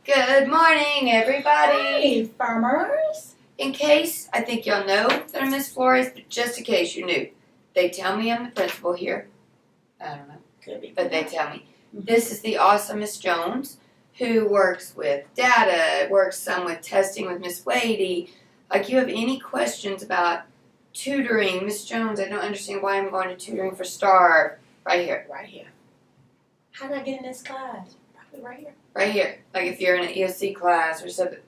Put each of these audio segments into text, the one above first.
Good morning, everybody. Hey, farmers. In case, I think y'all know that I'm Miss Flores, but just in case you knew, they tell me I'm the principal here. I don't know, Could be. but they tell me. This is the awesome Miss Jones, who works with data, works some with testing with Miss Wadey. Like, you have any questions about tutoring, Miss Jones, I don't understand why I'm going to tutoring for STAR. Right here. Right here. How did I get in this class? Probably right here. Right here. Like if you're in an ESC class or something.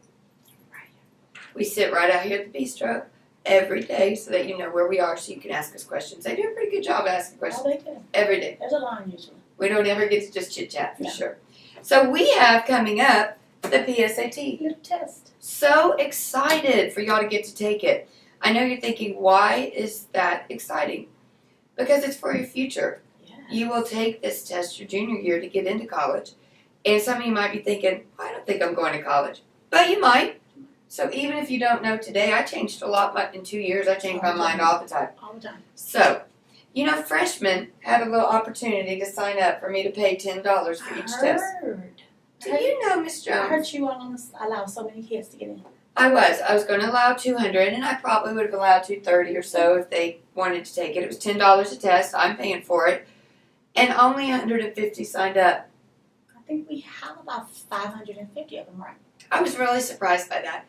Right here. We sit right out here at the bistro every day so that you know where we are so you can ask us questions. They do a pretty good job asking questions Oh, they do. every day. There's a line usually. We don't ever get to just chit chat for No. sure. So we have coming up the PSAT. Little test. So excited for y'all to get to take it. I know you're thinking, why is that exciting? Because it's for your future. Yes. You will take this test your junior year to get into college. And some of you might be thinking, I don't think I'm going to college. But you might. So even if you don't know today, I changed a lot in 2 years. I change my mind all the time. All the time. So, you know, freshmen had a little opportunity to sign up for me to pay $10 for each test. Do you know, Miss I Jones? heard you were going to allow so many kids to get in. I was going to allow 200, and I probably would have allowed 230 or so if they wanted to take it. It was $10 a test. I'm paying for it. And only 150 signed up. I think we have about 550 of them, right? I was really surprised by that.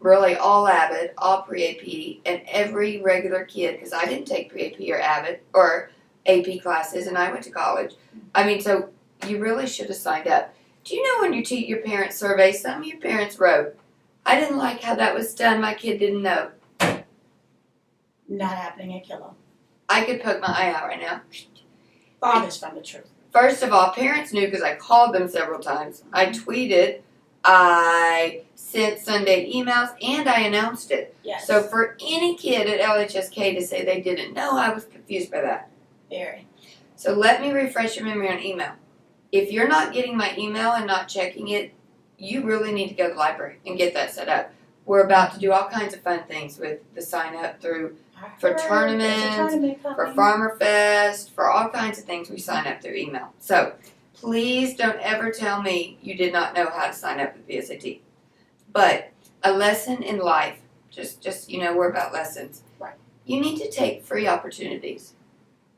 Really all Avid, all pre-AP, and every regular kid, because I didn't take pre-AP or Avid or AP classes, and I went to college. I mean, so you really should have signed up. Do you know when you take your parents' survey, some of your parents wrote, I didn't like how that was done, my kid didn't know. Not happening at Kilo. I could poke my eye out right now. Farthest from the truth. First of all, parents knew because I called them several times. I tweeted, I sent Sunday emails, and I announced it. Yes. So for any kid at LHSK to say they didn't know, I was confused by that. Very. So let me refresh your memory on email. If you're not getting my email and not checking it, you really need to go to the library and get that set up. We're about to do all kinds of fun things with the sign up through for tournaments, for Farmer Fest, for all kinds of things we sign up through email. So please don't ever tell me you did not know how to sign up with PSAT. But a lesson in life, just you know, we're about lessons. Right. You need to take free opportunities.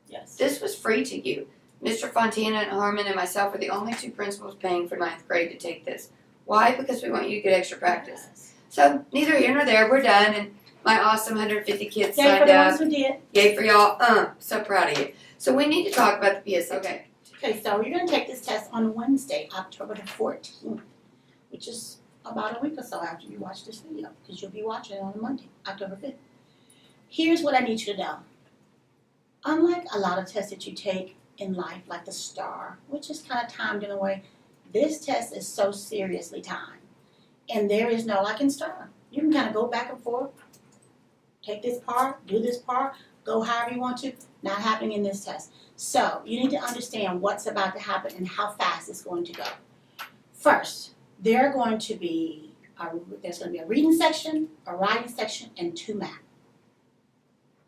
Yes. This was free to you. Mr. Fontana and Harmon and myself are the only two principals paying for 9th grade to take this. Why? Because we want you to get extra practice. Yes. So neither here nor there, we're done, and my awesome 150 kids Yay signed for the up. ones who did. Yay for y'all. So proud of you. So we need to talk about the PSAT. Okay. Okay, so you're going to take this test on Wednesday, October the 14th, which is about a week or so after you watch this video, because you'll be watching it on Monday, October 5th. Here's what I need you to know. Unlike a lot of tests that you take in life, like the STAR, which is kind of timed in a way, this test is so seriously timed. And there is no, like in STAR, you can kind of go back and forth, take this part, do this part, go however you want to, not happening in this test. So you need to understand what's about to happen and how fast it's going to go. First, there's going to be a reading section, a writing section, and 2 math.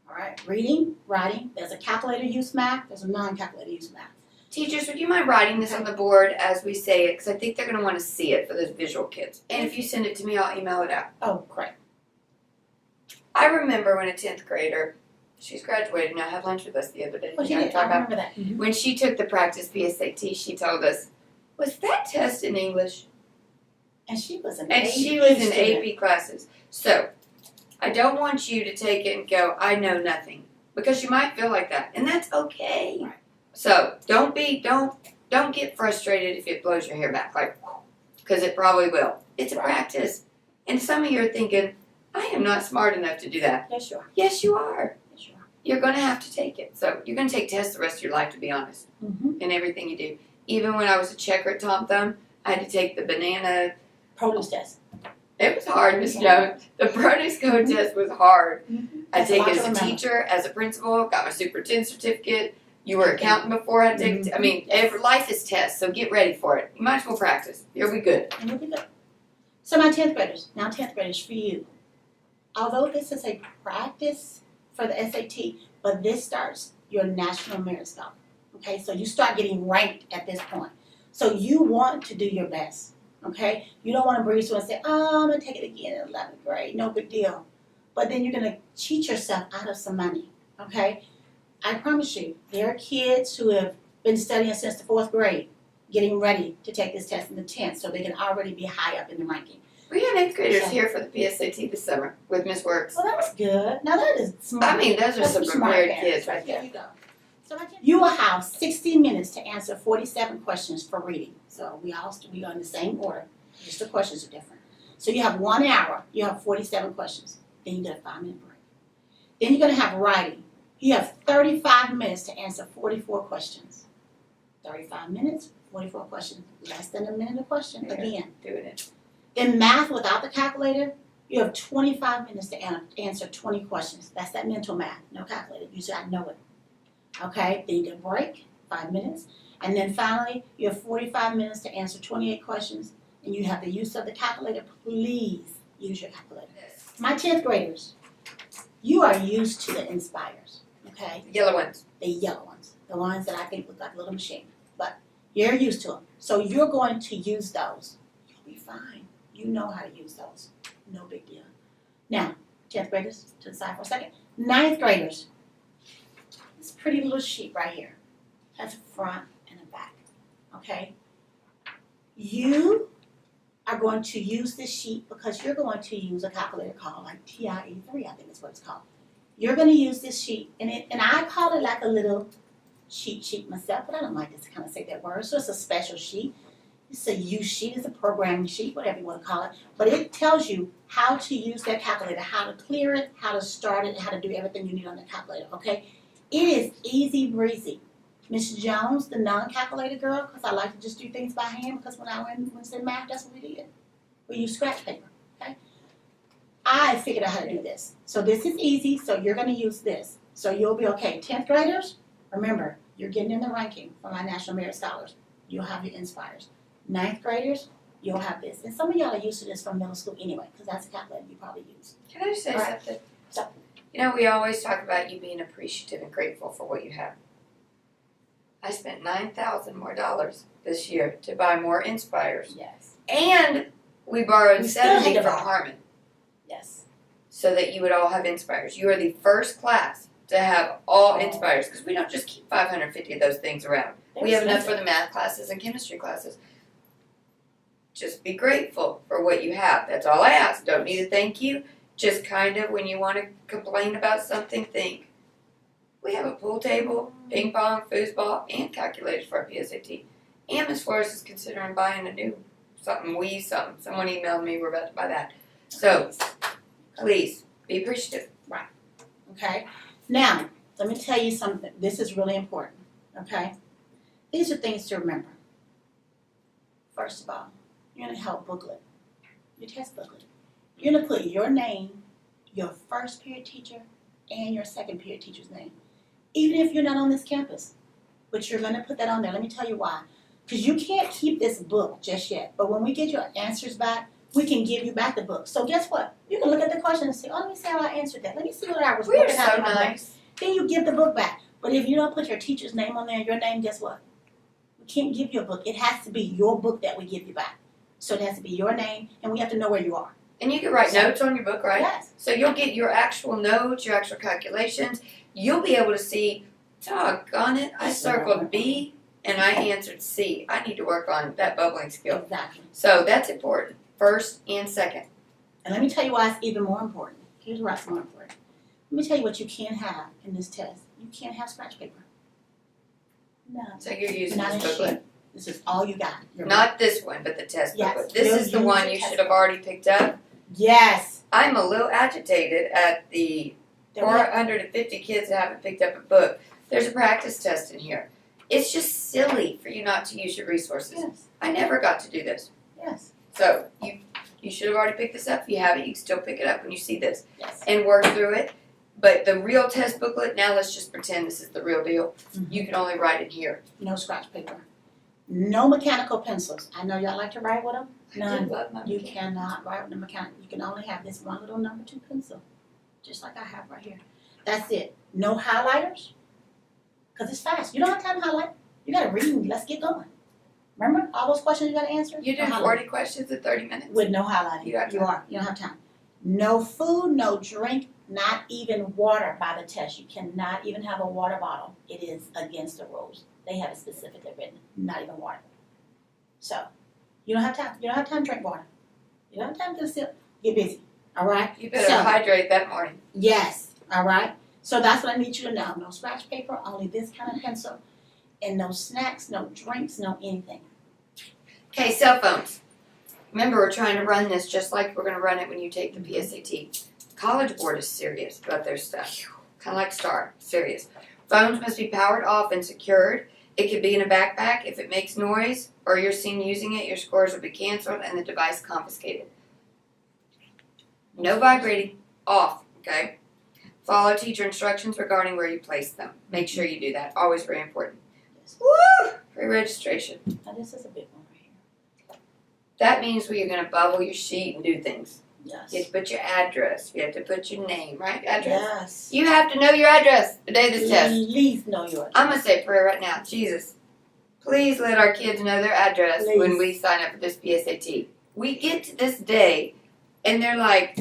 All right, reading, writing. There's a calculator use math. There's a non-calculator use math. Teachers, would you mind writing this on the board as we say it? Because I think they're going to want to see it for those visual kids. And if you send it to me, I'll email it out. Oh, great. I remember when a 10th grader, she's graduated now, had lunch with us the other day. Well, she You know, did. talk I about- remember that. Mm-hmm. When she took the practice PSAT, she told us, was that test in English? And she was an And AP she was in student. AP classes. So, I don't want you to take it and go, I know nothing. Because you might feel like that. And that's okay. Right. So, don't get frustrated if it blows your hair back. Like, because it probably will. It's a Right. practice. And some of you are thinking, I am not smart enough to do that. Yes, you are. Yes, you are. Yes, you are. You're going to have to take it. So, you're going to take tests the rest of your life, to be honest. Mm-hmm. In everything you do. Even when I was a checker at Tom Thumb, I had to take the banana. Produce test. It was hard, Miss Jones. The produce code test was hard. Mm-hmm. I That's a take lot it to as a remember. teacher, as a principal, got my superintendent certificate. You were accountant before I had to take it. I mean, every life is tests, so get ready for it. You might as well practice. You'll be good. And you'll be good. So my 10th graders, now 10th graders for you. Although this is a practice for the SAT, but this starts your national merit scholar. Okay, so you start getting ranked at this point. So you want to do your best. okay? You don't want to breeze through and say, oh, I'm going to take it again in 11th grade, no big deal. But then you're going to cheat yourself out of some money, okay? I promise you, there are kids who have been studying since the 4th grade, getting ready to take this test in the 10th, so they can already be high up in the ranking. We had 8th graders here for the PSAT this summer with Miss Works. Well, that's good. Now that is smart. I mean, those are That's some smart prepared parents. kids right There there. you go. So you will have 60 minutes to answer 47 questions for reading. So we are in the same order, just the questions are different. So you have 1 hour, you have 47 questions. Then you get a 5-minute break. Then you're going to have writing. You have 35 minutes to answer 44 questions. 35 minutes, 44 questions, less than a minute a question, Yeah. again. Doing it. In math without the calculator, you have 25 minutes to answer 20 questions. That's that mental math, no calculator. You just got to know it. Okay, then you get a break, 5 minutes. And then finally, you have 45 minutes to answer 28 questions. And you have the use of the calculator. Please use your calculator. My 10th graders, you are used to the Inspires, okay? The yellow ones. The yellow ones, the ones that I think look like a little machine. But you're used to them. So you're going to use those. You'll be fine. You know how to use those. No big deal. Now, 10th graders, to the side for a second. 9th graders, this pretty little sheet right here has a front and a back, okay? You are going to use this sheet because you're going to use a calculator called like TIE3, I think is what it's called. You're going to use this sheet, and I call it like a little cheat sheet myself, but I don't like to kind of say that word, so it's a special sheet. It's a use sheet, it's a programming sheet, whatever you want to call it, but it tells you how to use that calculator, how to clear it, how to start it, how to do everything you need on the calculator, okay? It is easy breezy. Miss Jones, the non-calculator girl, because I like to just do things by hand, because when I went in math, that's what we did. We used scratch paper, okay? I figured out how to do this. So this is easy, so you're going to use this. So you'll be okay. 10th graders, remember, you're getting in the ranking for my National Merit Scholars. You'll have your Inspires. 9th graders, you'll have this. And some of y'all are used to this from middle school anyway, because that's a calculator you probably use. Can I just say Right. something? So- You know, we always talk about you being appreciative and grateful for what you have. I spent $9,000 more this year to buy more Inspires. Yes. And we borrowed We still had 70 to from borrow. Harmon Yes. so that you would all have Inspires. You are the first class to have all Oh. Inspires because we don't just keep 550 of those things around. We have enough for the math classes and chemistry classes. Just be grateful for what you have. That's all I ask. Don't need a thank you. Just kind of when you want to complain about something, think. We have a pool table, ping pong, foosball, and calculators for our PSAT. And Ms. Flores is considering buying a new something. Someone emailed me, we're about to buy that. So, please, be appreciative. Okay? Now, let me tell you something. This is really important. Okay? These are things to remember. First of all, you're going to help booklet, your test booklet. You're going to put your name, your first period teacher, and your second period teacher's name. Even if you're not on this campus. But you're going to put that on there. Let me tell you why. Because you can't keep this book just yet. But when we get your answers back, we can give you back the book. So guess what? You can look at the question and say, oh, let me see how I answered that. Let me see what I was We are looking at so in my book. nice. Then you give the book back. But if you don't put your teacher's name on there and your name, guess what? We can't give you a book. It has to be your book that we give you back. So it has to be your name, and we have to know where you are. And you can write notes on your book, right? Yes. So you'll get your actual notes, your actual calculations. You'll be able to see, doggone it, I circled B and I answered C. I need to work on that bubbling skill. Exactly. So that's important, first and second. And let me tell you why it's even more important. Here's why it's more important. Let me tell you what you can't have in this test. You can't have scratch paper. No. So you're using Not this in booklet. sheet. This is all you got. Your Not this one, but the test Yes, booklet. This you'll is the use one the you test should have already picked up. Yes. I'm a little agitated at the There we go. 450 kids that haven't picked up a book. There's a practice test in here. It's just silly for you not to use your resources. Yes. I never got to do this. Yes. So you should have already picked this up. If you haven't, you can still pick it up when you see this Yes. and work through it. But the real test booklet, now let's just pretend this is the real deal. Mhm. You can only write it here. No scratch paper. No mechanical pencils. I know y'all like to write with them. I None. do love my You mechanics. cannot write with the mechanical. You can only have this one little number 2 pencil. Just like I have right here. That's it. No highlighters. Because it's fast. You don't have time to highlight. You got to read and let's get going. Remember all those questions you gotta answer? You did No 40 questions in 30 minutes. with no highlighting. You got You don't have time. No food, no drink, not even water by the test. You cannot even have a water bottle. It is against the rules. They have it specifically written, not even water. So, you don't have time. You don't have time to drink water. You don't have time to sit, get busy. All right? You better So- hydrate that morning. Yes. All right? So that's what I need you to know. No scratch paper, only this kind of pencil, and no snacks, no drinks, no anything. Okay, cell phones. Remember, we're trying to run this just like we're going to run it when you take the PSAT. College Board is serious about their stuff. Kind of like STAR, serious. Phones must be powered off and secured. It could be in a backpack. If it makes noise or you're seen using it, your scores will be canceled and the device confiscated. No vibrating. Off, okay? Follow teacher instructions regarding where you place them. Make sure you do that. Always very important. Woo! Pre-registration. Now this is a big one right here. That means where you're going to bubble your sheet and do things. Yes. You have to put your address. You have to put your name, right? Address. Yes. You have to know your address the day of this test. Please know yours. I'm going to say a prayer right now. Jesus, please let our kids know their address Please. when we sign up for this PSAT. We get to this day and they're like,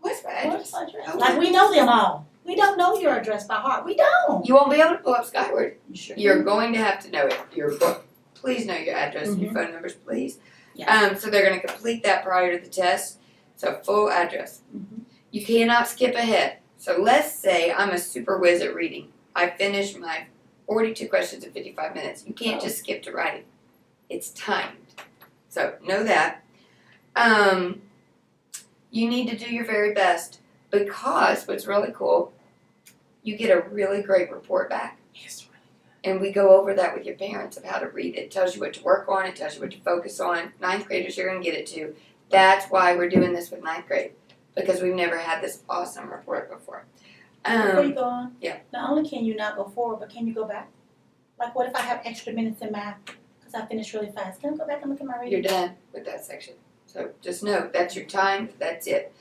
what's my address? What's address? Oh, Like we know them all. We don't know your address by heart. We don't. You won't be able to pull up Skyward. You sure You're do. going to have to know it. Please know your address and your phone numbers, please. Yes. So they're going to complete that prior to the test. So full address. Mhm. You cannot skip ahead. So let's say I'm a super whiz at reading. I finished my 42 questions in 55 minutes. You can't just skip to writing. It's timed. So know that. You need to do your very best because what's really cool, you get a really great report back. Yes. And we go over that with your parents of how to read it. It tells you what to work on. It tells you what to focus on. Ninth graders, you're going to get it too. That's why we're doing this with ninth grade. Because we've never had this awesome report before. Before you go on, yeah. Not only can you not go forward, but can you go back? Like, what if I have extra minutes in math because I finished really fast? Can I go back and look at my reading? You're done with that section. So just know that's your time. That's it.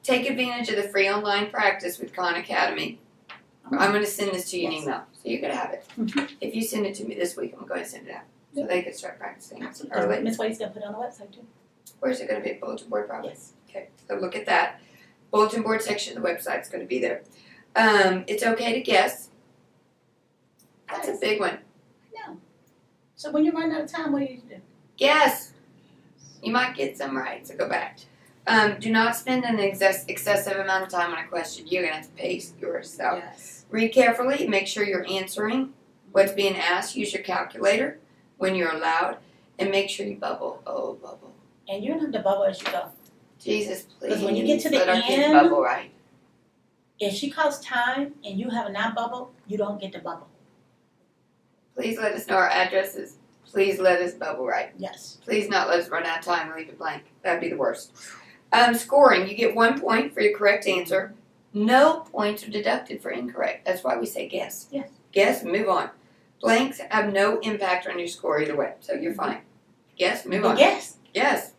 Take advantage of the free online practice with Khan Academy. I'm going to send this to you in Yes. email. So you're going to have it. Mhm. If you send it to me this week, I'm going to go ahead and send it out. So they can start practicing Absolutely. early. Miss White's gonna put it on the website too. Where's it going to be? Bulletin board probably. Yes. Okay, so look at that. Bulletin board section of the website's going to be there. It's okay to guess. That's a big one. No. So when you're running out of time, what do you do? Guess. You might get some right, so go back. Do not spend an excessive amount of time on a question. You're going to have to pace yourself. Yes. Read carefully. Make sure you're answering what's being asked. Use your calculator when you're allowed. And make sure you bubble. Oh, bubble. And you don't have to bubble as you go. Jesus, please. 'Cause when you get to the let our kids end- bubble right. If she calls time and you have not bubbled, you don't get to bubble. Please let us know our addresses. Please let us bubble right. Yes. Please not let us run out of time and leave it blank. That'd be the worst. Scoring. You get 1 point for your correct answer. No points are deducted for incorrect. That's why we say guess. Yes. Guess, move on. Blanks have no impact on your score either way, so you're fine. Guess, move on. Yes. Yes.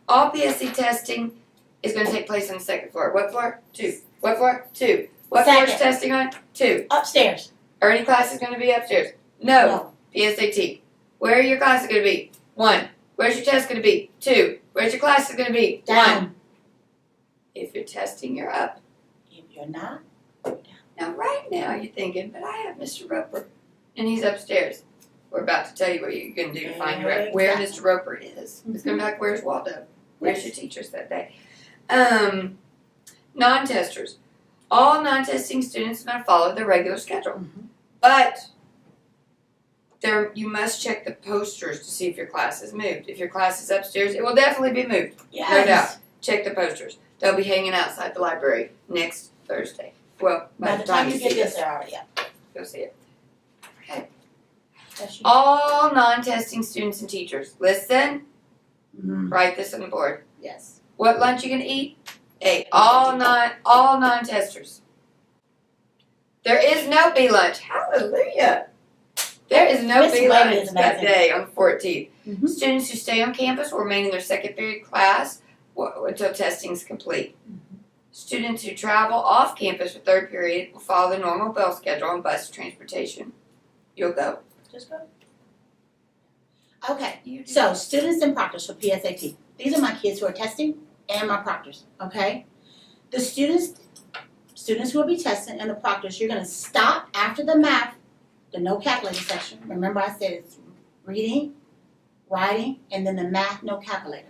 All PSC testing is going to take place on the second floor. What floor? 2. What floor? 2. What floor is Second. testing on? 2. Upstairs. Are any classes going to be upstairs? No. PSAT. Where are your classes going to be? 1. Where's your test going to be? 2. Where's your classes going to be? 1. Down. If you're testing, you're up. If you're not, Now, right now, you're thinking, but I have Mr. Roper, and he's upstairs. We're about to tell you what you're going to do to find where Mr. Roper is. It's going to be like, where's Waldo? Where's your teachers that day? Non-testers. All non-testing students are going to follow their regular schedule. But you must check the posters to see if your class is moved. If your class is upstairs, it will definitely be moved. yes. No doubt. Check the posters. They'll be hanging outside the library next Thursday. Well, By the time you see get this, this, they're already up. go see it. That's you. All non-testing students and teachers, listen. Mhm. Write this on the board. Yes. What lunch you gonna eat? A. All non-testers. There is no B lunch. Hallelujah. There is no Miss B Wade lunch is that amazing. day on the 14th. Mhm. Students who stay on campus will remain in their second period class until testing is complete. Students who travel off campus for third period will follow the normal bell schedule on bus transportation. You'll go. Just go. Okay, You do. so students and proctors for PSAT. These are my kids who are testing and my proctors, okay? The students who will be testing and the proctors, you're gonna stop after the math, the no calculator section. Remember I said it's reading, writing, and then the math, no calculator.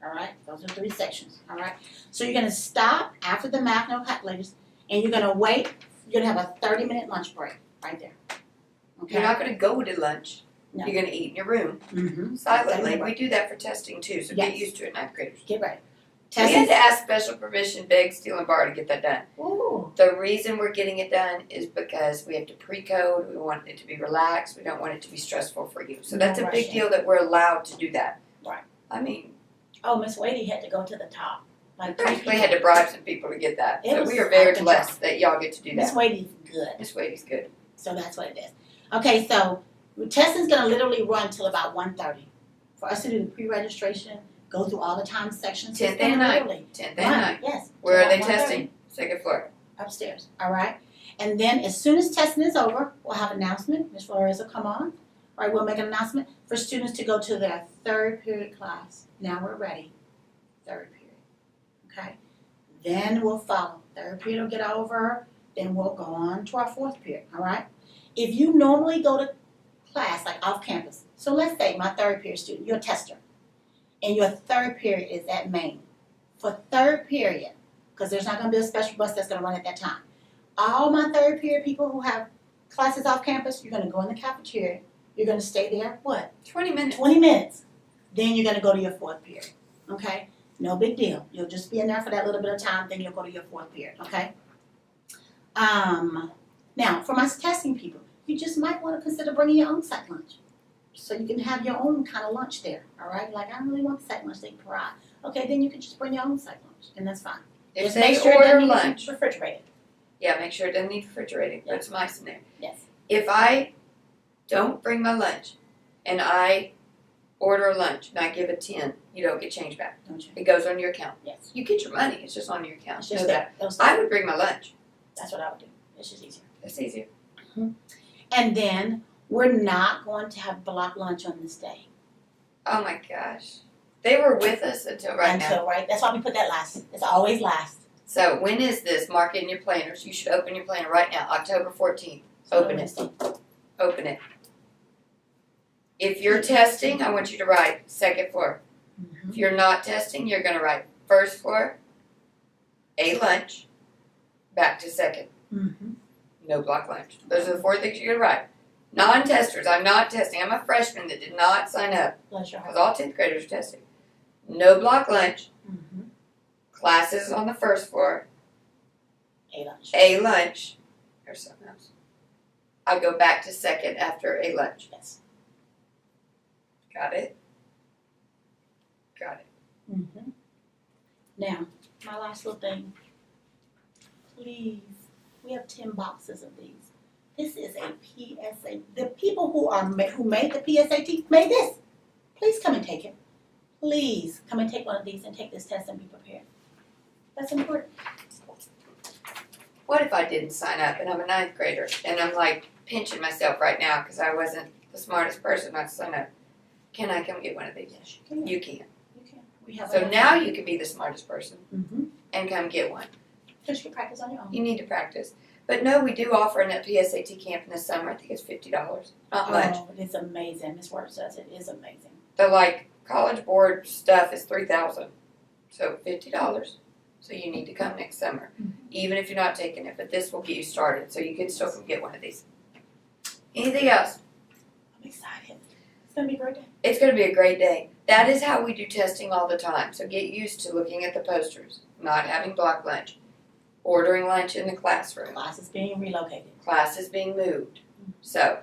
All right, those are 3 sections, all right? So you're gonna stop after the math, no calculators, and you're gonna wait, you're gonna have a 30-minute lunch break right there. Okay? You're not going to go to lunch. No. You're going to eat in your room Mm-hmm. silently. We do that for testing too, so get Yes. used to it, 9th graders. Get ready. We had to ask special permission, beg, steal, and borrow to get that done. Ooh. The reason we're getting it done is because we have to pre-code. We want it to be relaxed. We don't want it to be stressful for you. So that's a big rushing. deal that we're allowed to do that. Right. I mean, Oh, Miss Wadey had to go to the top. Like we had to bribe some people to get that. It So was we are out very of control. blessed that y'all get to do Miss that. Wadey's good. Miss Wade's good. So that's what it is. Okay, so testing's gonna literally run till about 1:30. For us to do the pre-registration, go through all the time sections. 10th it's gonna and 9th. literally 10th run, and 9th. Yes. Where till are they about 1:30. testing? 2nd floor. Upstairs, all right? And then as soon as testing is over, we'll have an announcement. Ms. Flores will come on. All right, we'll make an announcement for students to go to their 3rd period class. Now we're ready. 3rd period, okay? Then we'll follow. 3rd period will get over, then we'll go on to our 4th period, all right? If you normally go to class, like off campus, so let's say my 3rd period student, you're a tester, and your 3rd period is at Maine. For 3rd period, because there's not gonna be a special bus that's gonna run at that time. All my 3rd period people who have classes off campus, you're gonna go in the cafeteria, you're gonna stay there, what? 20 minutes. 20 minutes. Then you're gonna go to your 4th period, okay? No big deal. You'll just be in there for that little bit of time, then you'll go to your 4th period, okay? Now, for my testing people, you just might wanna consider bringing your own sack lunch. So you can have your own kind of lunch there, all right? Like, I don't really want sack lunch, they provide. Okay, then you can just bring your own sack lunch, and that's fine. If Just they make sure it order doesn't need to be lunch, refrigerated. yeah, make sure it doesn't need refrigerating, Yeah. put some ice in there. Yes. If I don't bring my lunch and I order a lunch and I give a 10, you don't get change back. Don't you? It goes on your account. Yes. You get your money, it's just on your account. It's Know just that. that. I would bring my lunch. That's what I would do. It's just easier. That's easier. And then we're not going to have block lunch on this day. Oh my gosh. They were with us until right now. Right? That's why we put that last. It's always last. So when is this? Mark it in your planners. You should open your planner right now, October 14th. Open it. Open it. If you're testing, I want you to write 2nd floor. Mm-hmm. If you're not testing, you're going to write 1st floor, a lunch, back to 2nd. Mm-hmm. No block lunch. Those are the 4 things you're going to write. Non-testers, I'm not testing. I'm a freshman that did not sign up Bless your heart. because all 10th graders are testing. No block lunch. Mm-hmm. Classes on the 1st floor. A lunch. A lunch. Or something else. I go back to 2nd after a lunch. Yes. Got it? Got it. Mm-hmm. Now, my last little thing. Please, we have 10 boxes of these. This is a PSA. The people who made the PSAT made this. Please come and take it. Please come and take one of these and take this test and be prepared. That's important. What if I didn't sign up and I'm a 9th grader and I'm like pinching myself right now because I wasn't the smartest person not to sign up? Can I come get one of these? Yes, you can. You can. You can. We have. So now you can be the smartest person Mm-hmm. and come get one. Because you can practice on your own. You need to practice. But no, we do offer a PSAT camp in the summer. I think it's $50. Not much. Oh, it's amazing. Miss Ward says it is amazing. The like college board stuff is $3,000. So $50. So you need to come next summer. Mhm. Even if you're not taking it, but this will get you started. So you can still come get one of these. Anything else? I'm excited. It's gonna be a great day. It's going to be a great day. That is how we do testing all the time. So get used to looking at the posters, not having block lunch, ordering lunch in the classroom, Class is being relocated. classes being moved. So,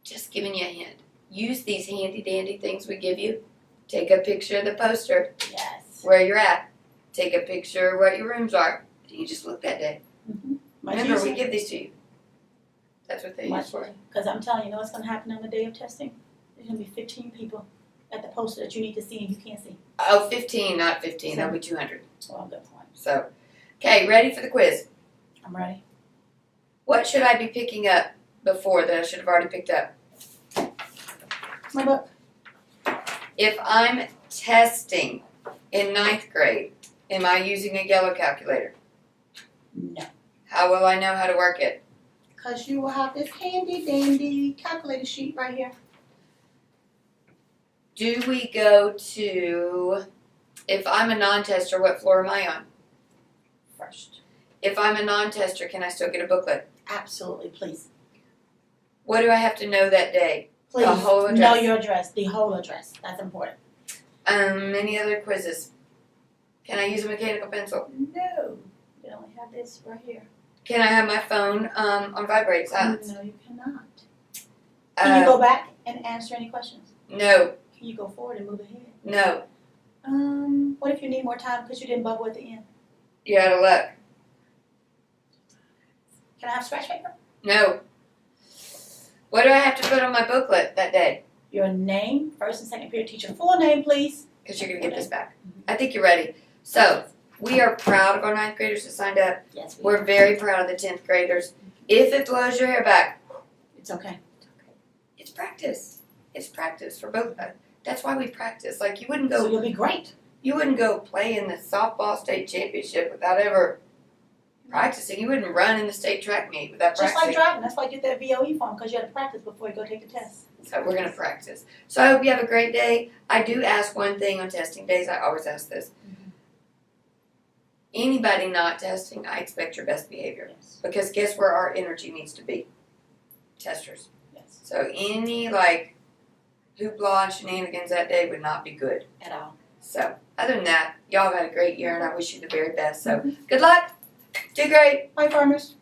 just giving you a hint. Use these handy dandy things we give you. Take a picture of the poster, Yes. where you're at. Take a picture of what your rooms are. And you just look that day. Mm-hmm. Remember, we give these to you. That's what they use for. Because I'm telling you, know what's going to happen on the day of testing? There's going to be 15 people at the poster that you need to see and you can't see. Oh, 15, not 15. That'll be 200. Well, good point. So, okay, ready for the quiz. I'm ready. What should I be picking up before that I should have already picked up? My book. If I'm testing in 9th grade, am I using a yellow calculator? No. How will I know how to work it? Because you will have this handy dandy calculator sheet right here. Do we go to, if I'm a non-tester, what floor am I on? First. If I'm a non-tester, can I still get a booklet? Absolutely, please. What do I have to know that day? Please The whole address. know your address, the whole address. That's important. Any other quizzes? Can I use a mechanical pencil? No. You only have this right here. Can I have my phone on vibrate silence? No, you cannot. Can you go back and answer any questions? No, Can you go forward and move ahead? no. What if you need more time because you didn't bubble at the end? You're out of luck. Can I have scratch paper? No. What do I have to put on my booklet that day? Your name, first and second period teacher. Full name, please. Because you're going to get this back. I think you're ready. So, we are proud of our 9th graders that signed up. Yes, we We're very proud of the 10th graders. If it blows your hair back, It's okay. it's practice. It's practice for both of us. That's why we practice. Like, you wouldn't So go you'll be great. play in the softball state championship without ever practicing. You wouldn't run in the state track meet without Just practicing. like driving. That's why you get that VOE form because you had to practice before you go take the test. So we're going to practice. So I hope you have a great day. I do ask one thing on testing days. I always ask this. Anybody not testing, I expect your best behavior. Yes. Because guess where our energy needs to be? Testers. Yes. So any hoopla and shenanigans that day would not be good. At all. So other than that, y'all have had a great year and I wish you the very best. So good luck. Do great. Bye, farmers.